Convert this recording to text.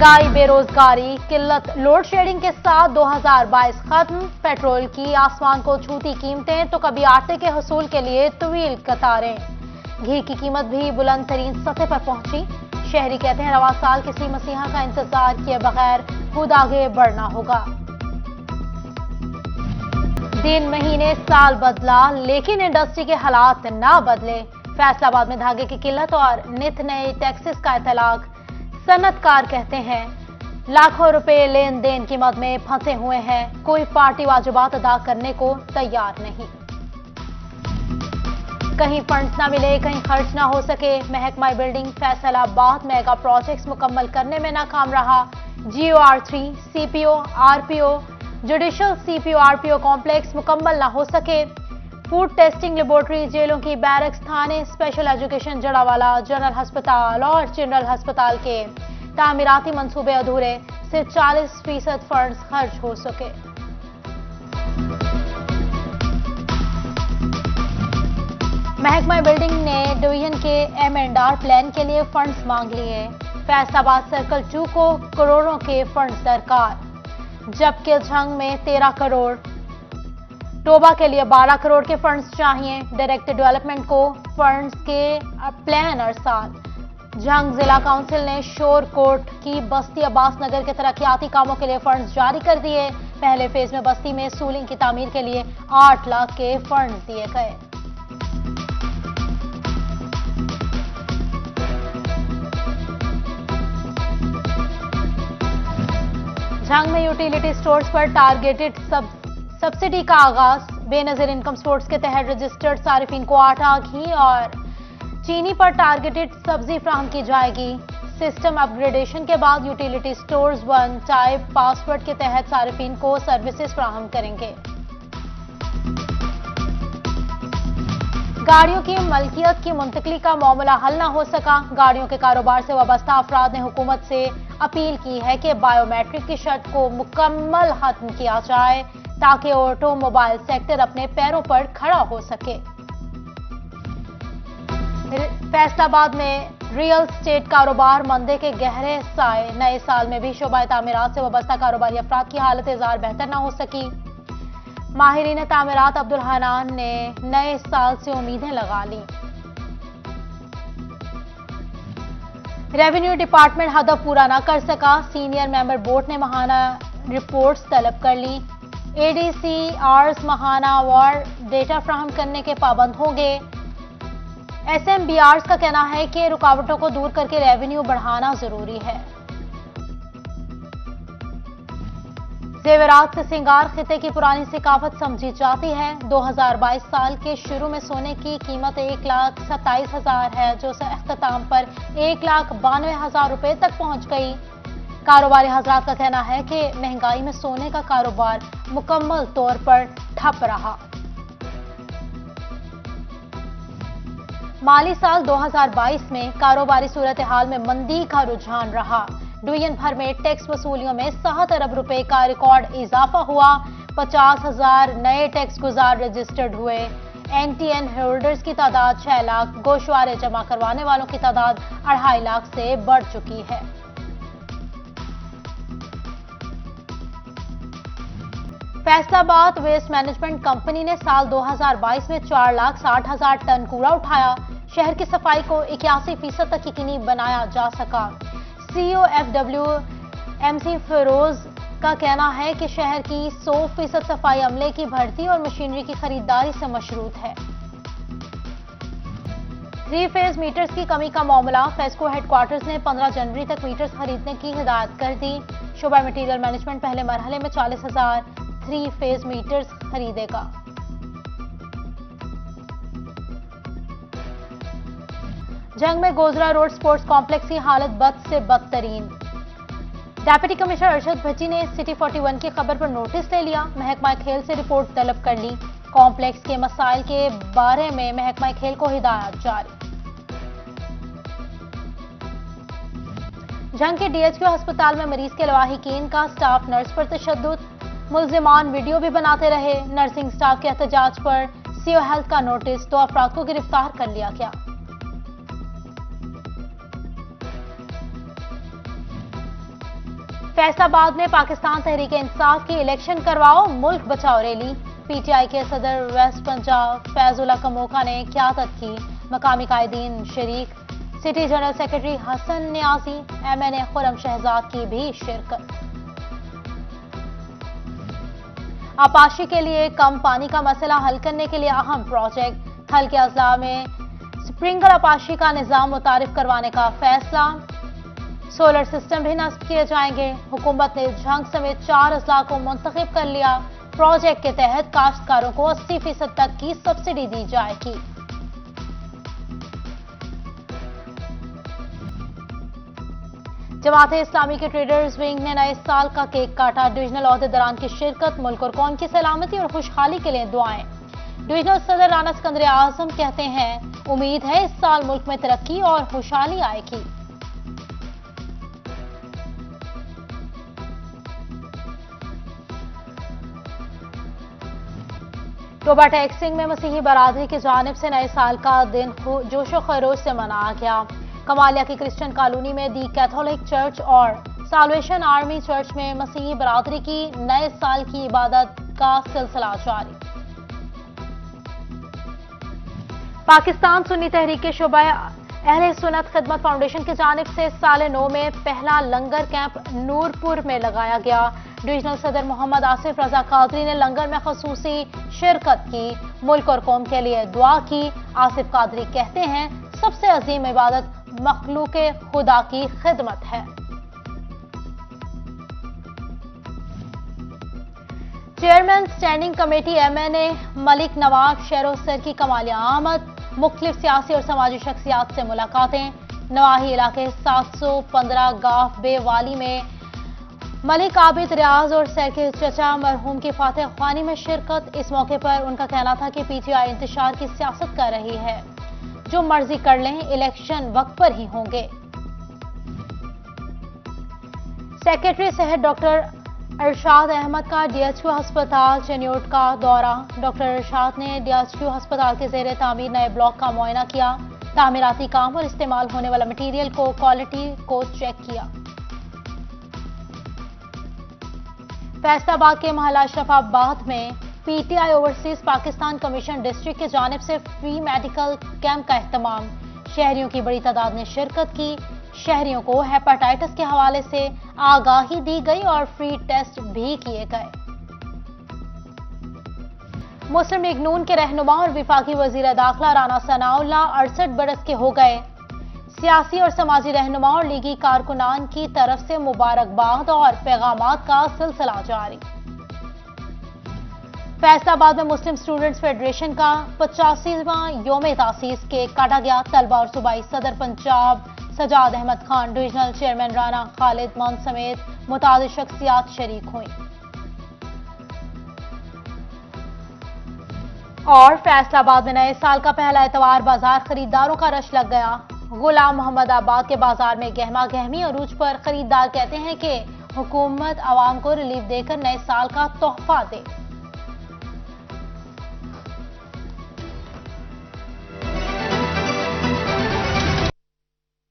महंगाई, बेरोजगारी, किल्लत, लोड शेडिंग के साथ 2022 खत्म। पेट्रोल की आसमान को छूती कीमतें तो कभी आटे के हसूल के लिए तवील कतारें। घी की कीमत भी बुलंद तरीन सतह पर पहुंची। शहरी कहते हैं रवा साल किसी मसीहा का इंतजार किए बगैर खुद आगे बढ़ना होगा। दिन, महीने, साल बदला लेकिन इंडस्ट्री के हालात ना बदले। फैसलाबाद में धागे की किल्लत और नित नए टैक्सेस का इतलाक। सनतकार कहते हैं लाखों रुपए लेन देन की मद में फंसे हुए हैं, कोई पार्टी वाजिबात अदा करने को तैयार नहीं। कहीं फंड्स ना मिले, कहीं खर्च ना हो सके। महकमा बिल्डिंग फैसलाबाद मेगा प्रोजेक्ट्स मुकम्मल करने में नाकाम रहा। GOR3, CPO, RPO, judicial CPO RPO complex मुकम्मल ना हो सके। फूड टेस्टिंग लेबोरेटरी, जेलों की बैरक्स, थाने, स्पेशल एजुकेशन जड़ावाला, जनरल अस्पताल और जनरल अस्पताल के तामीराती मंसूबे अधूरे। सिर्फ 40% फंड्स खर्च हो सके। महकमा बिल्डिंग ने डिवीजन के M&R प्लान के लिए फंड्स मांग लिए। फैसलाबाद सर्कल 2 को करोड़ों के फंड्स दरकार, जबकि झंग में 13 करोड़, टोबा के लिए 12 करोड़ के फंड्स चाहिए। डायरेक्टर डेवलपमेंट को फंड्स के प्लान अरसाल। झंग जिला काउंसिल ने शोर कोट की बस्ती अब्बास नगर के तरक्याती कामों के लिए फंड्स जारी कर दिए। पहले फेज में बस्ती में सूलिंग की तामीर के लिए 8 लाख के फंड्स दिए गए। झंग में यूटिलिटी स्टोर्स पर टारगेटेड सब्सिडी का आगाज। बेनजीर इनकम स्टोर्स के तहत रजिस्टर्ड सारिफिन को आटा, घी और चीनी पर टारगेटेड सब्जी फ्राहम की जाएगी। सिस्टम अपग्रेडेशन के बाद यूटिलिटी स्टोर्स 1 टाइप पासवर्ड के तहत सारिफिन को सर्विसेज फ्राहम करेंगे। गाड़ियों की मलकियत की मुंतकली का मामला हल न हो सका। गाड़ियों के कारोबार से वाबस्ता अफराद ने हुकूमत से अपील की है कि बायोमेट्रिक की शर्त को मुकम्मल खत्म किया जाए ताकि ऑटोमोबाइल सेक्टर अपने पैरों पर खड़ा हो सके। फैसलाबाद में रियल स्टेट कारोबार मंदे के गहरे साए। नए साल में भी शोबा तामीरात से वाबस्ता कारोबारी अफराद की हालत जार बेहतर न हो सकी। माहिरीन तामीरात अब्दुल हनान ने नए साल से उम्मीदें लगा ली। रेवेन्यू डिपार्टमेंट हदफ पूरा न कर सका। सीनियर मेंबर बोर्ड ने माहाना रिपोर्ट्स तलब कर ली। ADCRs माहाना वार डेटा फ्राहम करने के पाबंद होंगे। SMBRs का कहना है कि रुकावटों को दूर करके रेवेन्यू बढ़ाना जरूरी है। जेवरात से सिंगार खिते की पुरानी सिकावत समझी जाती है। 2022 साल के शुरू में सोने की कीमत 1,27,000 है, जो अख्ताम पर 1,92,000 रुपए तक पहुंच गई। कारोबारी हजरात का कहना है कि महंगाई में सोने का कारोबार मुकम्मल तौर पर ठप रहा। माली साल 2022 में कारोबारी सूरत हाल में मंदी का रुझान रहा। डिवीजन भर में टैक्स वसूलियों में 7 अरब रुपए का रिकॉर्ड इजाफा हुआ। 50,000 नए टैक्स गुजार रजिस्टर्ड हुए। NTN होल्डर्स की तादाद 6 लाख, गोशवारे जमा करवाने वालों की तादाद 2.5 लाख से बढ़ चुकी है। फैसलाबाद वेस्ट मैनेजमेंट कंपनी ने साल 2022 में 4,60,000 टन कूड़ा उठाया। शहर की सफाई को 81% तक यकीनी बनाया जा सका। CEO FW MC फिरोज का कहना है कि शहर की 100% सफाई अमले की भर्ती और मशीनरी की खरीदारी से मशरूत है। 3 फेज मीटर्स की कमी का मामला। फेस्को हेडक्वार्टर्स ने 15 जनवरी तक मीटर्स खरीदने की हिदायत कर दी। शोबा मटीरियल मैनेजमेंट पहले मरहले में 40,000 3 फेज मीटर्स खरीदेगा। जंग में गोजरा रोड स्पोर्ट्स कॉम्प्लेक्स की हालत बद से बदतरीन। डेप्यूटी कमिश्नर अरशद भट्टी ने सिटी 41 की खबर पर नोटिस ले लिया। महकमा खेल से रिपोर्ट तलब कर ली। कॉम्प्लेक्स के मसाइल के बारे में महकमा खेल को हिदायत जारी। जंग के DHQ अस्पताल में मरीज के लवाहिकीन का स्टाफ नर्स पर तशद्दुद। मुल्जिमान वीडियो भी बनाते रहे। नर्सिंग स्टाफ के एहतजाज पर CO हेल्थ का नोटिस। 2 अफराद को गिरफ्तार कर लिया गया। फैसला बाद में पाकिस्तान तहरीक इंसाफ की इलेक्शन करवाओ मुल्क बचाओ रैली। पीटीआई के सदर वेस्ट पंजाब फैजुल्ला कमोका ने क़यादत की, मकामी कायदीन शरीक। City general secretary Hasan Niazi MNA Khurram Shahzad की भी शिरकत। आपाशी के लिए कम पानी का मसला हल करने के लिए अहम प्रोजेक्ट। हल के अजला में स्प्रिंकलर आपाशी का निजाम मुतारिफ करवाने का फैसला। सोलर सिस्टम भी नस्ब किए जाएंगे। हुकूमत ने झंग समेत 4 अजला को मुंतखब कर लिया। प्रोजेक्ट के तहत काश्तकारों को 80% तक की सब्सिडी दी जाएगी। जमात इस्लामी के ट्रेडर्स विंग ने नए साल का केक काटा। डिविजनल ओहदेदारान की शिरकत। मुल्क और कौम की सलामती और खुशहाली के लिए दुआएं। डिविजनल सदर राना सिकंदर आजम कहते हैं, उम्मीद है इस साल मुल्क में तरक्की और खुशहाली आएगी। टोबा टैक्सिंग में मसीही बरादरी की जानिब से नए साल का दिन जोशो खरोश से मनाया गया। कमालिया की क्रिश्चियन कॉलोनी में दी कैथोलिक चर्च और साल्वेशन आर्मी चर्च में मसीही बरादरी की नए साल की इबादत का सिलसिला जारी। पाकिस्तान सुन्नी तहरीक के शोबा अहले सुन्नत खिदमत फाउंडेशन की जानिब से साल नौ में पहला लंगर कैंप नूरपुर में लगाया गया। डिविजनल सदर मोहम्मद आसिफ रजा कादरी ने लंगर में खसूसी शिरकत की, मुल्क और कौम के लिए दुआ की। आसिफ कादरी कहते हैं, सबसे अजीम इबादत मखलूक खुदा की खिदमत है। Chairman standing committee MNA Malik Nawab Shero sir की कमालिया आमद। मुख्तलिफ सियासी और समाजी शख्सियात से मुलाकातें। नवाही इलाके 715 गाफ बेवाली में मलिक आबिद रियाज और सर के चचा मरहूम की फातह ख्वानी में शिरकत। इस मौके पर उनका कहना था कि पीटीआई इंतशार की सियासत कर रही है, जो मर्जी कर लें, इलेक्शन वक्त पर ही होंगे। सेक्रेटरी सेहत डॉक्टर अरशाद अहमद का डीएचक्यू अस्पताल चेन्योट का दौरा। डॉक्टर अरशाद ने डीएचक्यू अस्पताल के जेर तामीर नए ब्लॉक का मुआयना किया। तामीराती काम और इस्तेमाल होने वाला मटीरियल को क्वालिटी को चेक किया। फैसलाबाद के महला अशरफाबाद में PTI overseas Pakistan commission district की जानिब से फ्री मेडिकल कैंप का एहतमाम। शहरियों की बड़ी तादाद ने शिरकत की। शहरियों को हेपेटाइटिस के हवाले से आगाही दी गई और फ्री टेस्ट भी किए गए। मुस्लिम लीग नून के रहनुमा और विफाकी वजीर दाखिला राना सनाउल्लाह 68 बरस के हो गए। सियासी और समाजी रहनुमा और लीगी कारकुनान की तरफ से मुबारकबाद और पैगामात का सिलसिला जारी। फैसलाबाद में मुस्लिम स्टूडेंट्स फेडरेशन का 85वां योम तासीस केक काटा गया। तलबा और सूबाई सदर पंजाब सजाद अहमद खान, डिविजनल चेयरमैन राना खालिद मान समेत मुतादिद शख्सियात शरीक हुई। और फैसलाबाद में नए साल का पहला एतवार बाजार खरीदारों का रश लग गया। गुलाम मोहम्मद आबाद के बाजार में गहमा गहमी अरूज पर खरीदार कहते हैं कि हुकूमत आवाम को रिलीफ देकर नए साल का तोहफा दे।